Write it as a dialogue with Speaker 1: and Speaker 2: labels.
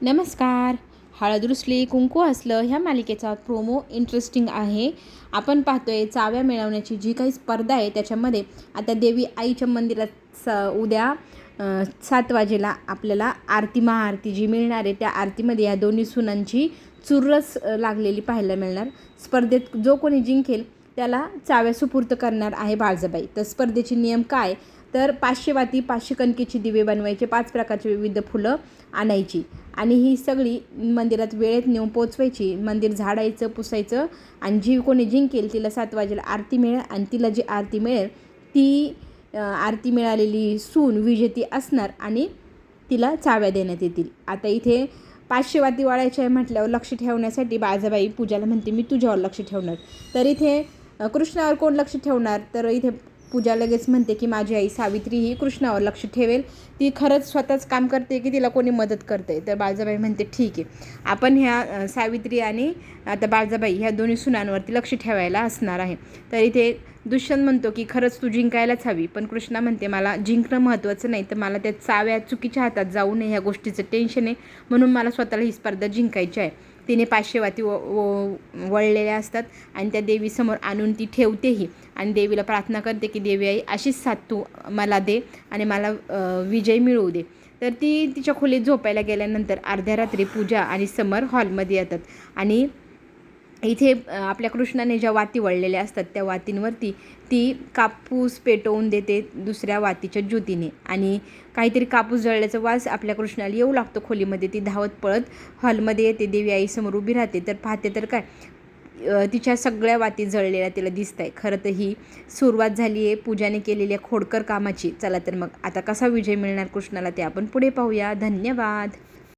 Speaker 1: नमस्कार. हळद रुसली कुंकू हसलं ह्या मालिकेचा प्रोमो इंटरेस्टिंग आहे. आपण पाहतोय चाव्या मिळवण्याची जी काही स्पर्धा आहे त्याच्यामध्ये आता देवी आईच्या मंदिरात उद्या 7 वाजेला आपल्याला आरती महाआरती जी मिळणार आहे त्या आरतीमध्ये या दोन्ही सुनांची चुरस लागलेली पाहायला मिळणार. स्पर्धेत जो कोणी जिंकेल त्याला चाव्या सुपूर्त करणार आहे बाळजाबाई. तर स्पर्धेचे नियम काय, तर 500 वाती, 500 कणकेची दिवे बनवायचे, 5 प्रकारची विविध फुलं आणायची आणि ही सगळी मंदिरात वेळेत नेऊन पोचवायची. मंदिर झाडायचं, पुसायचं आणि जी कोणी जिंकेल तिला 7 वाजेला आरती मिळेल आणि तिला जी आरती मिळेल ती आरती मिळालेली सून विजेती असणार आणि तिला चाव्या देण्यात येतील. आता इथे 500 वाती वाळायच्या आहे म्हटल्यावर लक्ष ठेवण्यासाठी बाळजाबाई पूजाला म्हणते, मी तुझ्यावर लक्ष ठेवणार. तर इथे कृष्णावर कोण लक्ष ठेवणार, तर इथे पूजा लगेच म्हणते की माझी आई सावित्री ही कृष्णावर लक्ष ठेवेल. ती खरंच स्वतःच काम करते की तिला कोणी मदत करते. तर बाळजाबाई म्हणते ठीक आहे, आपण ह्या सावित्री आणि आता बाळजाबाई ह्या दोन्ही सुनांवरती लक्ष ठेवायला असणार आहे. तर इथे दुष्यंत म्हणतो की खरंच तू जिंकायलाच हवी, पण कृष्णा म्हणते मला जिंकणं महत्त्वाचं नाही, तर मला त्या चाव्या चुकीच्या हातात जाऊ नये ह्या गोष्टीचं टेन्शन आहे, म्हणून मला स्वतःला ही स्पर्धा जिंकायची आहे. तिने 500 वाती वळलेल्या असतात आणि त्या देवीसमोर आणून ती ठेवतेही आणि देवीला प्रार्थना करते की देवी आई अशीच साथ तू मला दे आणि मला विजय मिळवू दे. तर ती तिच्या खोलीत झोपायला गेल्यानंतर अर्ध्या रात्री पूजा आणि समर हॉलमध्ये येतात आणि इथे आपल्या कृष्णाने ज्या वाती वळलेल्या असतात त्या वातींवरती ती कापूस पेटवून देते दुसऱ्या वातीच्या ज्योतीने आणि काहीतरी कापूस जळल्याचा वास आपल्या कृष्णाला येऊ लागतो खोलीमध्ये. ती धावत पळत हॉलमध्ये येते, देवी आईसमोर उभी राहते. तर पाहते तर काय, तिच्या सगळ्या वाती जळलेल्या तिला दिसत आहे. खरं तर ही सुरुवात झाली आहे पूजाने केलेल्या खोडकर कामाची. चला तर मग आता कसा विजय मिळणार कृष्णाला ते आपण पुढे पाहूया. धन्यवाद.